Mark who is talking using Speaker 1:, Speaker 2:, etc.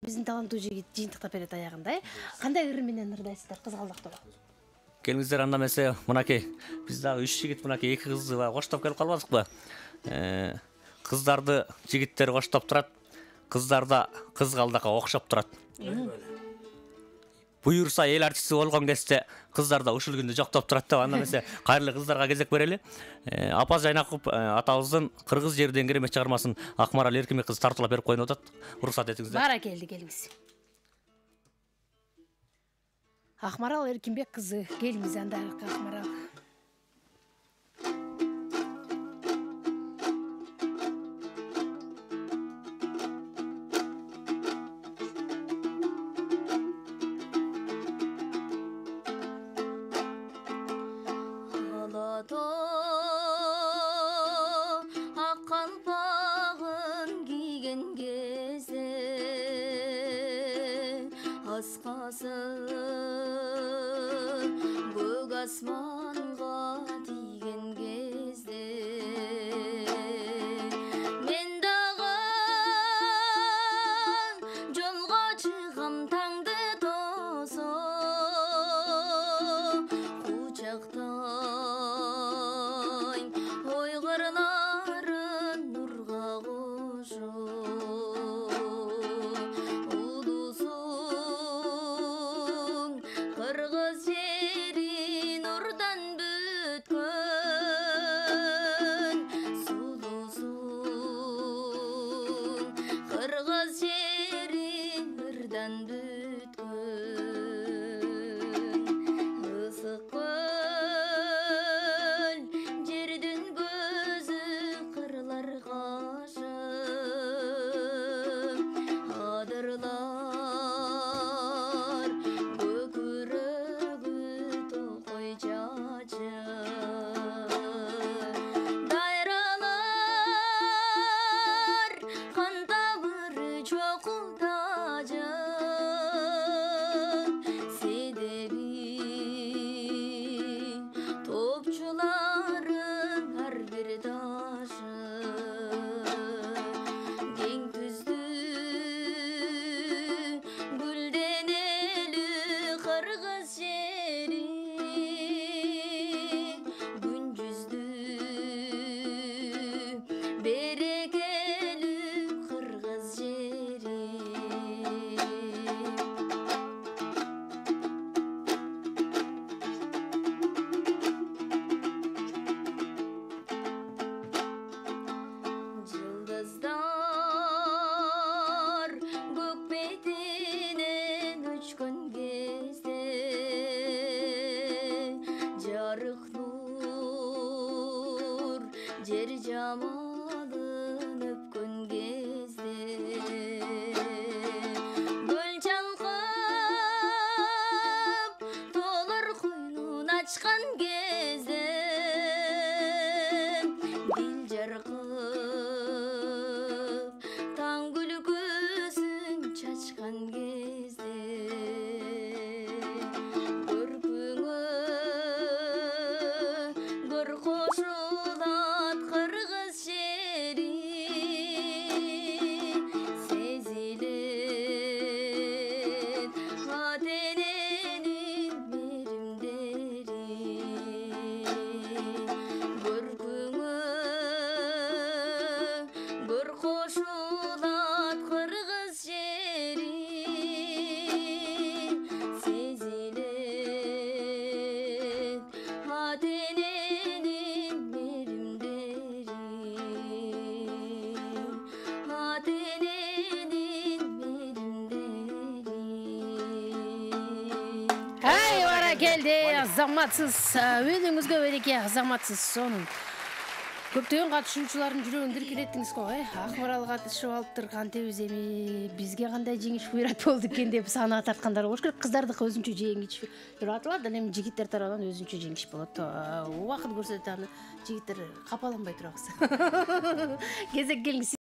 Speaker 1: биздин таланттуу жигит жыйынтыктап берет аягында. Кандай ыр менен ырдайсыздар кызгалдактуу?
Speaker 2: Келиңиздер анда эмесе, мынакей биз дагы 3 жигит, мынакей 2 кызды коштоп келип калбадыкпы? Кыздарды жигиттер коштоп турат, кыздарда кызгалдакка окшоп турат. Буюрса эл артисти болгон кезде кыздарда ушул күндү жоктоп турат деп, анда эмесе кайрылуу кыздарга кезек берели. Апа Жайнаков атабыздын кыргыз жерден керемет чыгармасын Акмарал Эркинбек кызы тартуулап берип коюп атат. Уруксат этиңиздер.
Speaker 1: Баракелди, келиңиз. Акмарал Эркинбек кызы, келиңиз анда Акмарал.
Speaker 3: Көк асманға тиген кезде мен дағы жолға чыгам таңды тосо кучактайм ойгырларын нурга кошо Кыргыз жери нурдан бүткөн сулусуң Кыргыз жери ырдан бүткөн ысык көл жердин көзү кырлар кашы адырлар Дайралар кан тамыры чокултажын себеби топчуларын ар бир ташы кең түздү гүлденели кыргыз жери берекелі кыргыз жери Жылдыздар көк бетинен өчкөн кезде жарык нур жер жамалын өпкөн кезде көл чалкып толор куйнун ачкан кезде дил жаркып таң күлкүсүн чачкан кезде көркүңө көр кошулат кыргыз жери сезилет ата эненин меримдери көркүңө көр кошулат кыргыз жери сезилет ата эненин меримдери ата эненин меримдери
Speaker 1: Ай, баракелди, азаматсыз, өнүңүзгө береке, азаматсыз. Сонун көптөгөн катышуучулардын жүрөгүн диркиреттиңиз го, Акмарал катышып алыптыр, кантебиз эми бизге кандай жеңиш буйрат болду экен деп санаа тарткандар болуш керек. Кыздардыкы өзүнчө жеңиш деп атылат, эми жигиттер тарабынан өзүнчө жеңиш болот. Убакыт көрсөтөт, аны жигиттер капаланбай турабыз. Кезек келиңиз.